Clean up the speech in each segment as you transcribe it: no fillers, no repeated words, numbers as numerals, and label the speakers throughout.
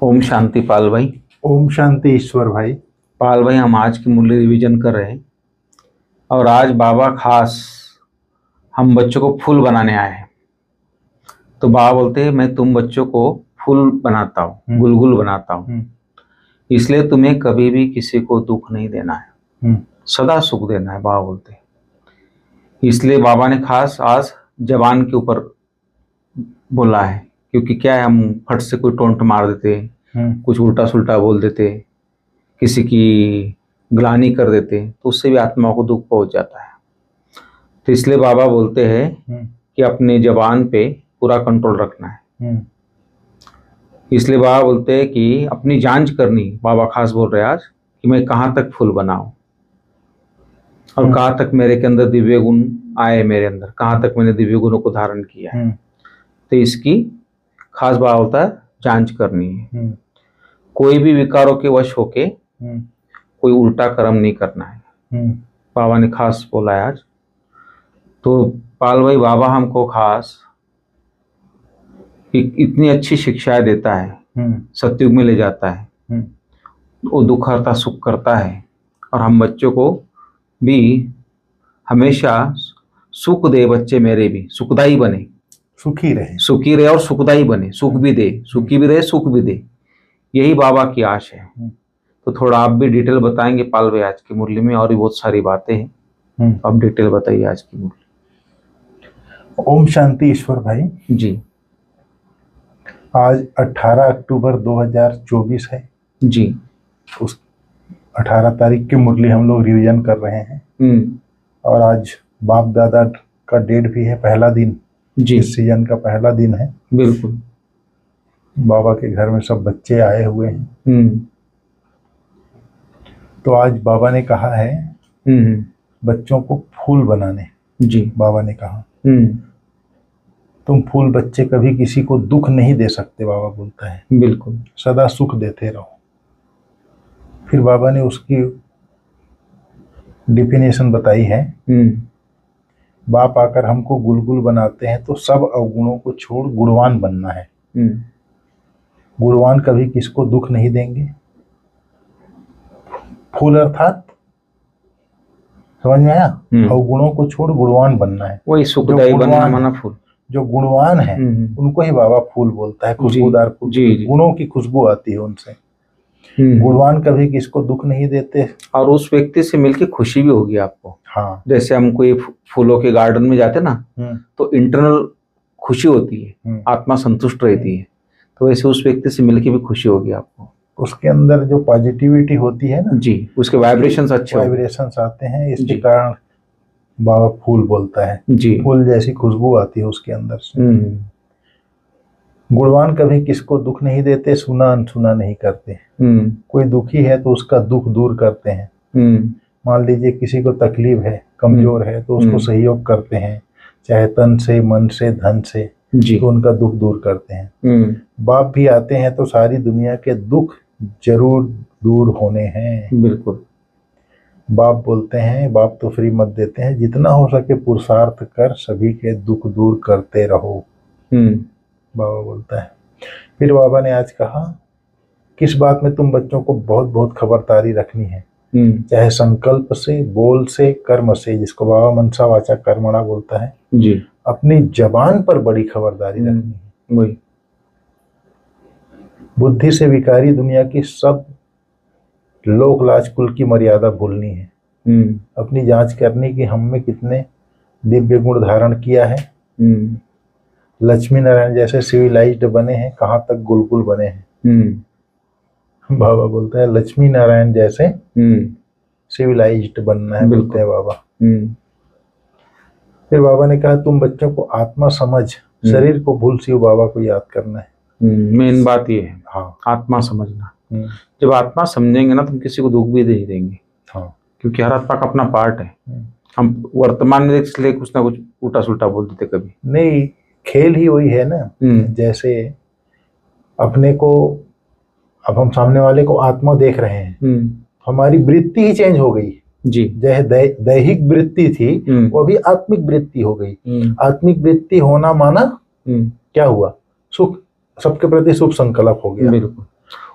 Speaker 1: ओम शांति पाल भाई।
Speaker 2: ओम शांति ईश्वर भाई।
Speaker 1: पाल भाई, हम आज की मूल्य रिवीजन कर रहे हैं और आज बाबा खास हम बच्चों को फूल बनाने आए हैं। तो बाबा बोलते हैं मैं तुम बच्चों को फूल बनाता हूँ, गुलगुल बनाता हूँ, इसलिए तुम्हें कभी भी किसी को दुख नहीं देना है, सदा सुख देना है। बाबा बोलते हैं इसलिए बाबा ने खास आज जबान के ऊपर बोला है, क्योंकि क्या है, हम फट से कोई टोंट मार देते, कुछ उल्टा सुल्टा बोल देते, किसी की ग्लानि कर देते, तो उससे भी आत्मा को दुख पहुंच जाता है। तो इसलिए बाबा बोलते हैं कि अपने जबान पे पूरा कंट्रोल रखना है। इसलिए बाबा बोलते हैं कि अपनी जांच करनी। बाबा खास बोल रहे हैं आज कि मैं कहाँ तक फूल बनाऊं और कहाँ तक मेरे के अंदर दिव्य गुण आए, मेरे अंदर कहाँ तक मैंने दिव्य गुणों को धारण किया है। तो इसकी खास बात होता है जांच करनी है। कोई भी विकारों के वश होके कोई उल्टा कर्म नहीं करना है। बाबा ने खास बोला है आज। तो पाल भाई, बाबा हमको खास इतनी अच्छी शिक्षाएं देता है, सतयुग में ले जाता है, वो दुख हरता सुख करता है, और हम बच्चों को भी हमेशा सुख दे। बच्चे मेरे भी सुखदाई बने, सुखी रहे और सुखदाई बने, सुख भी दे, सुखी भी रहे, सुख भी दे, यही बाबा की आश है। तो थोड़ा आप भी डिटेल बताएंगे पाल भाई आज की मुरली में, और भी बहुत सारी बातें हैं, आप डिटेल बताइए आज की मुरली।
Speaker 2: ओम शांति ईश्वर भाई
Speaker 1: जी।
Speaker 2: आज 18 अक्टूबर 2024 है
Speaker 1: जी।
Speaker 2: उस 18 तारीख की मुरली हम लोग रिवीजन कर रहे हैं। और आज बाप दादा का डेट भी है, पहला दिन जी, इस सीजन का पहला दिन है।
Speaker 1: बिल्कुल।
Speaker 2: बाबा के घर में सब बच्चे आए हुए हैं। तो आज बाबा ने कहा है बच्चों को फूल बनाने।
Speaker 1: जी।
Speaker 2: बाबा ने कहा तुम फूल बच्चे कभी किसी को दुख नहीं दे सकते, बाबा बोलता है।
Speaker 1: बिल्कुल।
Speaker 2: सदा सुख देते रहो। फिर बाबा ने उसकी डिफिनेशन बताई है। बाप आकर हमको गुलगुल बनाते हैं तो सब अवगुणों को छोड़ गुणवान बनना है। गुणवान कभी किसको दुख नहीं देंगे। फूल अर्थात समझ में आया, अवगुणों को छोड़ गुणवान बनना है,
Speaker 1: वही सुखदायी बनना माना फूल।
Speaker 2: जो गुणवान है उनको ही बाबा फूल बोलता है, खुशबूदार फूल। गुणों की खुशबू आती है उनसे। गुणवान कभी किसको दुख नहीं देते,
Speaker 1: और उस व्यक्ति से मिलके खुशी भी होगी आपको।
Speaker 2: हाँ,
Speaker 1: जैसे हम कोई फूलों के गार्डन में जाते ना, तो इंटरनल खुशी होती है, आत्मा संतुष्ट रहती है, तो वैसे उस व्यक्ति से मिलके भी खुशी होगी आपको।
Speaker 2: उसके अंदर जो पॉजिटिविटी होती है ना जी,
Speaker 1: उसके वाइब्रेशंस अच्छे
Speaker 2: वाइब्रेशंस आते हैं, इसके कारण बाबा फूल बोलता है जी। फूल जैसी खुशबू आती है उसके अंदर से। गुणवान कभी किसको दुख नहीं देते, सुना अनसुना नहीं करते। कोई दुखी है तो उसका दुख दूर करते हैं। मान लीजिए किसी को तकलीफ है, कमजोर है, तो उसको सहयोग करते हैं, चाहे तन से, मन से, धन से जी, तो उनका दुख दूर करते हैं। बाप भी आते हैं तो सारी दुनिया के दुख जरूर दूर होने हैं। बिल्कुल। बाप बोलते हैं, बाप तो फ्री मत देते हैं, जितना हो सके पुरुषार्थ कर सभी के दुख दूर करते रहो, बाबा बोलता है। फिर बाबा ने आज कहा किस बात में तुम बच्चों को बहुत बहुत खबरदारी रखनी है, चाहे संकल्प से, बोल से, कर्म से, जिसको बाबा मनसा वाचा कर्मणा बोलता है जी। अपनी जबान पर बड़ी खबरदारी रखनी है। वही बुद्धि से विकारी दुनिया की सब लोक लाज कुल की मर्यादा भूलनी है। अपनी जांच करनी कि हम में कितने दिव्य गुण धारण किया है। लक्ष्मी नारायण जैसे सिविलाइज्ड बने हैं, कहाँ तक गुलगुल बने हैं। बाबा बोलता है लक्ष्मी नारायण जैसे सिविलाइज्ड बनना है, बोलते हैं बाबा। फिर बाबा ने कहा तुम बच्चों को आत्मा समझ, शरीर को भूल शिव बाबा को याद करना है।
Speaker 1: मेन बात ये है,
Speaker 2: हाँ,
Speaker 1: आत्मा समझना। जब आत्मा समझेंगे ना, तुम किसी को दुख भी नहीं देंगे। हाँ, क्योंकि हर आत्मा का अपना पार्ट है। हम वर्तमान में इसलिए कुछ ना कुछ उल्टा सुल्टा बोल देते कभी
Speaker 2: नहीं। खेल ही वही है ना, जैसे अपने को, अब हम सामने वाले को आत्मा देख रहे हैं, हमारी वृत्ति ही चेंज हो गई जी। जैसे दैहिक वृत्ति थी वो भी आत्मिक वृत्ति हो गई। आत्मिक वृत्ति होना माना क्या हुआ, सुख, सबके प्रति शुभ संकल्प हो गया। बिल्कुल।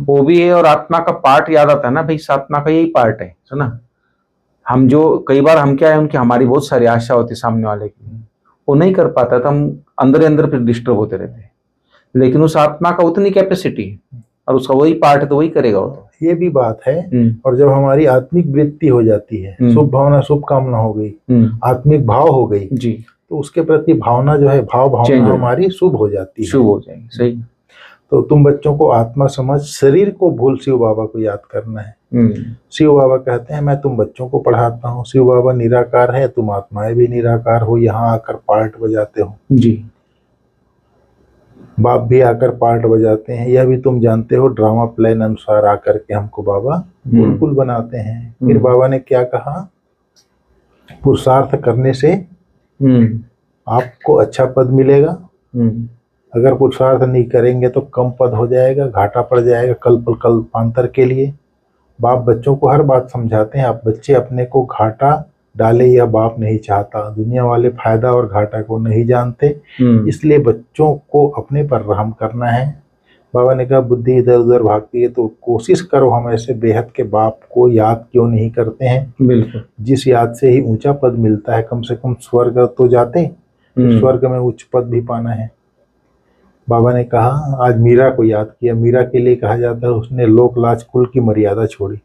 Speaker 1: वो भी है। और आत्मा का पार्ट याद आता है ना भाई, इस आत्मा का यही पार्ट है, सुना। हम जो कई बार हम क्या है, उनकी हमारी बहुत सारी आशा होती है सामने वाले की, वो नहीं कर पाता तो हम अंदर ही अंदर फिर डिस्टर्ब होते रहते हैं। लेकिन उस आत्मा का उतनी कैपेसिटी है और उसका वही पार्ट है तो वही करेगा वो तो।
Speaker 2: ये भी बात है। और जब हमारी आत्मिक वृत्ति हो जाती है, शुभ भावना शुभ कामना हो गई, आत्मिक भाव हो गई
Speaker 1: जी,
Speaker 2: तो उसके प्रति भावना जो है, भावना हमारी शुभ हो जाती है,
Speaker 1: शुभ हो जाएगी। सही।
Speaker 2: तो तुम बच्चों को आत्मा समझ शरीर को भूल शिव बाबा को याद करना है। शिव बाबा कहते हैं मैं तुम बच्चों को पढ़ाता हूँ, शिव बाबा निराकार है, तुम आत्माएं भी निराकार हो, यहाँ आकर पार्ट बजाते हो
Speaker 1: जी।
Speaker 2: बाप भी आकर पार्ट बजाते हैं, यह भी तुम जानते हो, ड्रामा प्लान अनुसार आकर के हमको बाबा बिल्कुल बनाते हैं। फिर बाबा ने क्या कहा, पुरुषार्थ करने से आपको अच्छा पद मिलेगा, अगर पुरुषार्थ नहीं करेंगे तो कम पद हो जाएगा, घाटा पड़ जाएगा कल्पांतर के लिए। बाप बच्चों को हर बात समझाते हैं, आप बच्चे अपने को घाटा डाले यह बाप नहीं चाहता, दुनिया वाले फायदा और घाटा को नहीं जानते, इसलिए बच्चों को अपने पर रहम करना है। बाबा ने कहा बुद्धि इधर उधर भागती है तो कोशिश करो हम ऐसे बेहद के बाप को याद क्यों नहीं करते हैं।
Speaker 1: बिल्कुल।
Speaker 2: जिस याद से ही ऊंचा पद मिलता है, कम से कम स्वर्ग तो जाते, तो स्वर्ग में उच्च पद भी पाना है। बाबा ने कहा आज मीरा को याद किया, मीरा के लिए कहा जाता है उसने लोक लाज कुल की मर्यादा छोड़ी,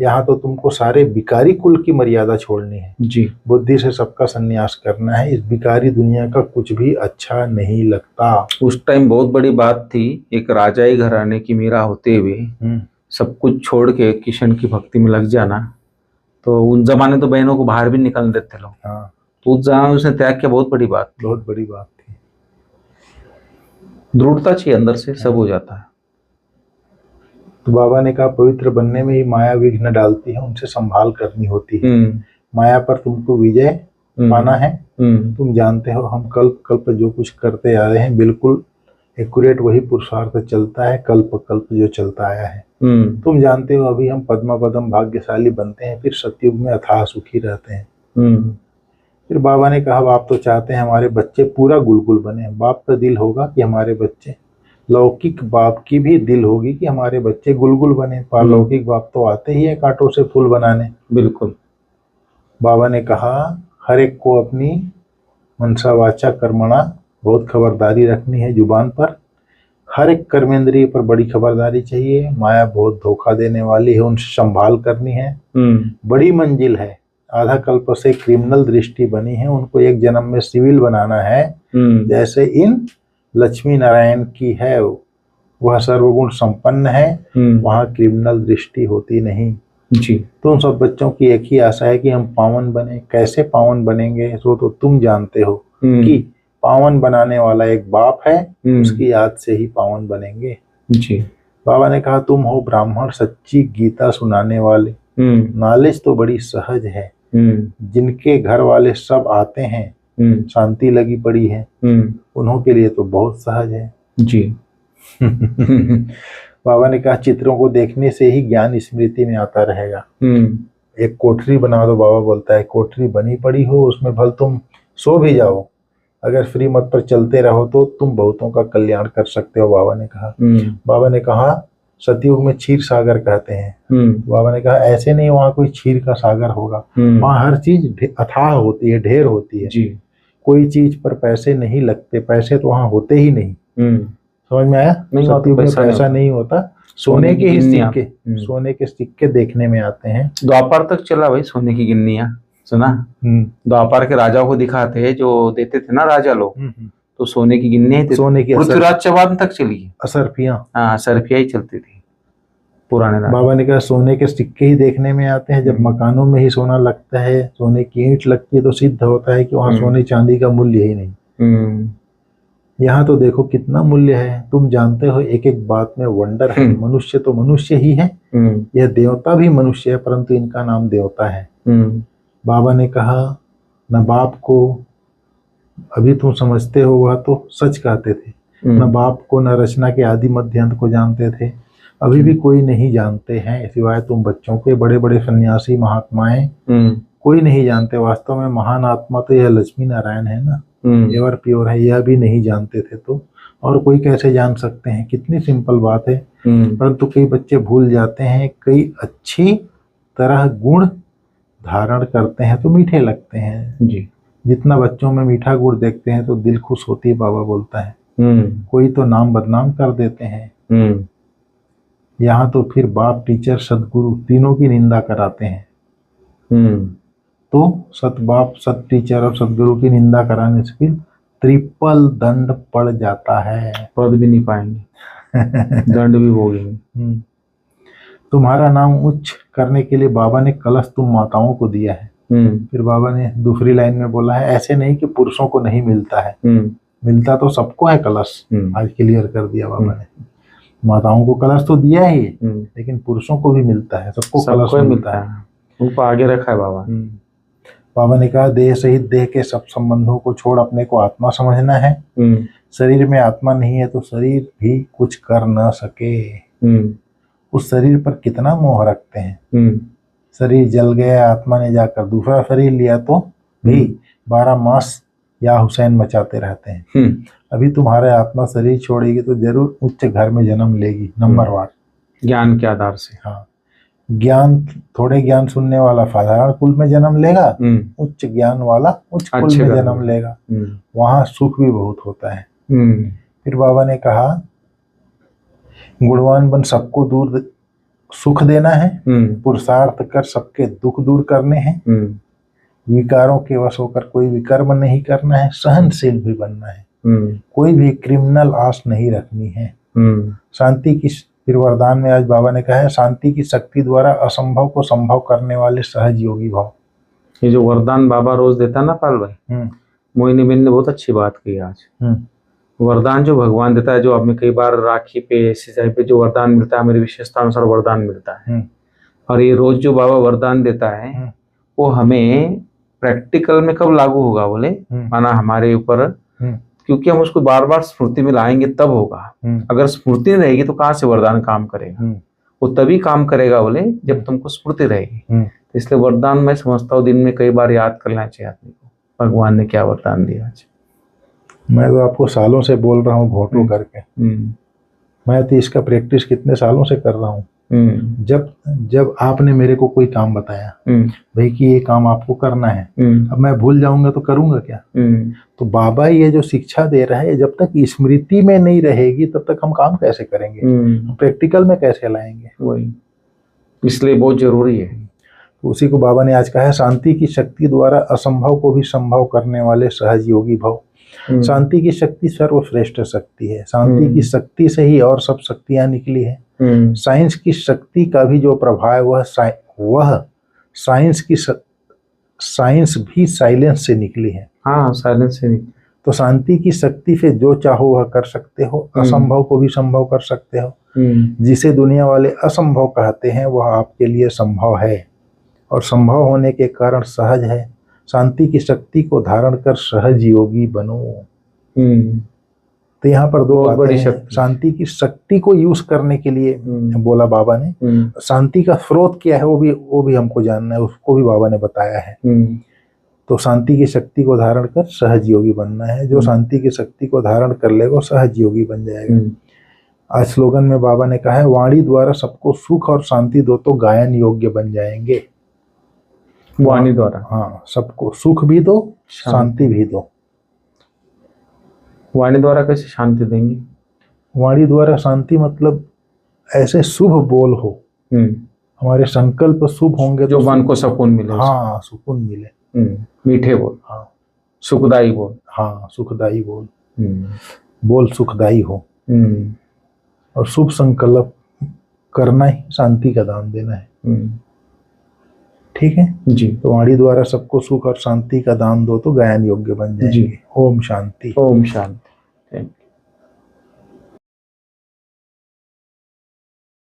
Speaker 2: यहाँ तो तुमको सारे बिकारी कुल की मर्यादा छोड़नी है जी। बुद्धि से सबका संन्यास करना है, इस बिकारी दुनिया का कुछ भी अच्छा नहीं लगता।
Speaker 1: उस टाइम बहुत बड़ी बात थी, एक राजाई घराने की मीरा होते हुए सब कुछ छोड़ के किशन की भक्ति में लग जाना, तो उन जमाने तो बहनों को बाहर भी निकल देते लोग। हाँ। तो उस जमाने उसने त्याग किया, बहुत बड़ी बात,
Speaker 2: बहुत बड़ी बात थी।
Speaker 1: दृढ़ता चाहिए अंदर से, सब हो जाता है।
Speaker 2: तो बाबा ने कहा पवित्र बनने में ही माया विघ्न डालती है, उनसे संभाल करनी होती है। माया पर तुमको विजय पाना है। तुम जानते हो हम कल्प कल्प जो कुछ करते आ रहे हैं, बिल्कुल एक्यूरेट वही पुरुषार्थ चलता है, कल्प कल्प जो चलता आया है। तुम जानते हो अभी हम पद्मा पदम भाग्यशाली बनते हैं, फिर सतयुग में अथाह सुखी रहते हैं। फिर बाबा ने कहा बाप तो चाहते हैं हमारे बच्चे पूरा गुलगुल बने, बाप का दिल होगा कि हमारे बच्चे, लौकिक बाप की भी दिल होगी कि हमारे बच्चे गुलगुल बने, पारलौकिक बाप तो आते ही है कांटों से फूल बनाने। बिल्कुल। बाबा ने कहा हर एक को अपनी मनसा वाचा कर्मणा बहुत खबरदारी रखनी है, जुबान पर हर एक कर्मेंद्रिय पर बड़ी खबरदारी चाहिए। माया बहुत धोखा देने वाली है, उनसे संभाल करनी है। बड़ी मंजिल है, आधा कल्प से क्रिमिनल दृष्टि बनी है, उनको एक जन्म में सिविल बनाना है। जैसे इन लक्ष्मी नारायण की है, वह सर्वगुण संपन्न है, वहाँ क्रिमिनल दृष्टि होती नहीं जी। तुम सब बच्चों की एक ही आशा है कि हम पावन बने। कैसे पावन बनेंगे सो तो तुम जानते हो कि पावन बनाने वाला एक बाप है, उसकी याद से ही पावन बनेंगे जी। बाबा ने कहा तुम हो ब्राह्मण सच्ची गीता सुनाने वाले, नॉलेज तो बड़ी सहज है, जिनके घर वाले सब आते हैं, शांति लगी पड़ी है, उन्हों के लिए तो बहुत सहज है जी। बाबा ने कहा चित्रों को देखने से ही ज्ञान स्मृति में आता रहेगा। एक कोठरी बना दो, बाबा बोलता है कोठरी बनी पड़ी हो, उसमें भल तुम सो भी जाओ, अगर फ्री मत पर चलते रहो तो तुम बहुतों का कल्याण कर सकते हो। बाबा ने कहा बाबा ने कहा सतयुग में क्षीर सागर कहते हैं। बाबा ने कहा ऐसे नहीं वहाँ कोई क्षीर का सागर होगा, वहाँ हर चीज अथाह होती है, ढेर होती है जी। कोई चीज पर पैसे नहीं लगते, पैसे तो वहाँ होते ही नहीं। समझ में आया? सतयुग में पैसा नहीं होता, सोने के ही सिक्के, सोने के सिक्के देखने में आते हैं।
Speaker 1: द्वापर तक चला भाई सोने की गिन्नियां, सुना? द्वापर के राजाओं को दिखाते जो देते थे ना राजा लोग, तो सोने की गिन्नियां, सोने की पृथ्वीराज चौहान तक चली है,
Speaker 2: असरफियां।
Speaker 1: हाँ असरफियां ही चलती थी पुराने राजा।
Speaker 2: बाबा ने कहा सोने के सिक्के ही देखने में आते हैं, जब मकानों में ही सोना लगता है, सोने की ईंट लगती है तो सिद्ध होता है कि वहाँ सोने चांदी का मूल्य ही नहीं। यहाँ तो देखो कितना मूल्य है, तुम जानते हो एक एक बात में वंडर है। मनुष्य तो मनुष्य ही है, यह देवता भी मनुष्य है, परंतु इनका नाम देवता है। बाबा ने कहा न बाप को, अभी तुम समझते हो वह तो सच कहते थे, न बाप को न रचना के आदि मध्य अंत को जानते थे, अभी भी कोई नहीं जानते हैं सिवाय तुम बच्चों के। बड़े बड़े सन्यासी महात्माएं कोई नहीं जानते, वास्तव में महान आत्मा तो यह लक्ष्मी नारायण है ना, एवर प्योर है, यह भी नहीं जानते थे। तो और कोई कैसे जान सकते हैं? कितनी सिंपल बात है। परंतु कई बच्चे भूल जाते हैं। कई अच्छी तरह गुण धारण करते हैं तो मीठे लगते हैं
Speaker 1: जी।
Speaker 2: जितना बच्चों में मीठा गुण देखते हैं तो दिल खुश होती है, बाबा बोलता है। कोई तो नाम बदनाम कर देते हैं। यहाँ तो फिर बाप, टीचर, सदगुरु तीनों की निंदा कराते हैं। तो सत बाप, सत टीचर और सदगुरु की निंदा कराने से फिर ट्रिपल दंड पड़ जाता है।
Speaker 1: पढ़ भी नहीं पाएंगे, दंड भी भोगेंगे।
Speaker 2: तुम्हारा नाम उच्च करने के लिए बाबा ने कलश तुम माताओं को दिया है। फिर बाबा ने दूसरी लाइन में बोला है, ऐसे नहीं कि पुरुषों को नहीं मिलता है, मिलता तो सबको है कलश। आज क्लियर कर दिया बाबा ने। माताओं को कलश तो दिया ही, लेकिन पुरुषों को भी मिलता है, सबको कलश मिलता है।
Speaker 1: उनको आगे रखा है बाबा।
Speaker 2: बाबा ने कहा, देह सहित देह के सब संबंधों को छोड़ अपने को आत्मा समझना है। शरीर में आत्मा नहीं है तो शरीर भी कुछ कर ना सके। उस शरीर पर कितना मोह रखते हैं। शरीर जल गया, आत्मा ने जाकर दूसरा शरीर लिया तो भी 12 मास या हुसैन मचाते रहते हैं। अभी तुम्हारे आत्मा शरीर छोड़ेगी तो जरूर उच्च घर में जन्म लेगी, नंबरवार
Speaker 1: ज्ञान के आधार से।
Speaker 2: हाँ, ज्ञान, थोड़े ज्ञान सुनने वाला साधारण कुल में जन्म लेगा, उच्च ज्ञान वाला उच्च कुल में जन्म लेगा। वहां सुख भी बहुत होता है। फिर बाबा ने कहा, गुणवान बन सबको दूर सुख देना है, पुरुषार्थ कर सबके दुख दूर करने हैं, विकारों के वश होकर कोई विकर्म नहीं करना है, सहनशील भी बनना है, कोई भी क्रिमिनल आस नहीं रखनी है। शांति की, फिर वरदान में आज बाबा ने कहा है, शांति की शक्ति द्वारा असंभव को संभव करने वाले सहज योगी भाव।
Speaker 1: ये जो वरदान बाबा रोज देता ना पाल भाई, मोहिनी बेन ने बहुत अच्छी बात की आज। वरदान जो भगवान देता है, जो हमें कई बार राखी पे, सिंचाई पे जो वरदान मिलता है, मेरी विशेषता अनुसार वरदान मिलता है। और ये रोज जो बाबा वरदान देता है वो हमें प्रैक्टिकल में कब लागू होगा बोले, माना हमारे ऊपर, क्योंकि हम उसको बार बार स्मृति में लाएंगे तब होगा। अगर स्मृति नहीं रहेगी तो कहाँ से वरदान काम करेगा? वो तभी काम करेगा बोले जब तुमको स्मृति रहेगी। इसलिए वरदान मैं समझता हूँ दिन में कई बार याद करना चाहिए आदमी को, भगवान ने क्या वरदान दिया आज।
Speaker 2: मैं तो आपको सालों से बोल रहा हूँ घोटू करके। मैं तो इसका प्रैक्टिस कितने सालों से कर रहा हूँ। जब आपने मेरे को कोई काम बताया भाई कि ये काम आपको करना है, अब मैं भूल जाऊंगा तो करूंगा क्या? तो बाबा ये जो शिक्षा दे रहा है, जब तक स्मृति में नहीं रहेगी तब तक हम काम कैसे करेंगे, प्रैक्टिकल में कैसे लाएंगे? वही, इसलिए बहुत जरूरी है। तो उसी को बाबा ने आज कहा है, शांति की शक्ति द्वारा असंभव को भी संभव करने वाले सहज योगी भव। शांति की शक्ति सर्वश्रेष्ठ शक्ति है। शांति की शक्ति से ही और सब शक्तियां निकली है। साइंस की शक्ति का भी जो प्रभाव है वह साइंस भी साइलेंस से निकली है। हाँ, साइलेंस से निकली। तो शांति की शक्ति से जो चाहो वह कर सकते हो, असंभव को भी संभव कर सकते हो। जिसे दुनिया वाले असंभव कहते हैं वह आपके लिए संभव है और संभव होने के कारण सहज है। शांति की शक्ति को धारण कर सहज योगी बनो। तो यहाँ पर दो बातें हैं। शांति की शक्ति को यूज करने के लिए बोला बाबा ने। शांति का स्रोत क्या है वो भी हमको जानना है, उसको भी बाबा ने बताया है। तो शांति की शक्ति को धारण कर सहज योगी बनना है। जो शांति की शक्ति को धारण कर लेगा वो सहज योगी बन जाएगा। आज स्लोगन में बाबा ने कहा है, वाणी द्वारा सबको सुख और शांति दो तो गायन योग्य बन जाएंगे। वाणी द्वारा, हाँ, सबको सुख भी दो, शांति भी दो। वाणी द्वारा कैसे शांति देंगे? वाणी द्वारा शांति मतलब ऐसे शुभ बोल हो, हमारे संकल्प शुभ होंगे जो मन को सुकून मिले। हाँ, सुकून मिले। मीठे बोल, हाँ, सुखदाई बोल, हाँ, सुखदाई बोल, बोल सुखदाई हो। और शुभ संकल्प करना ही शांति का दान देना है। ठीक है जी। तो वाणी द्वारा सबको सुख और शांति का दान दो तो गायन योग्य बन जाएंगे। ओम शांति। ओम शांति।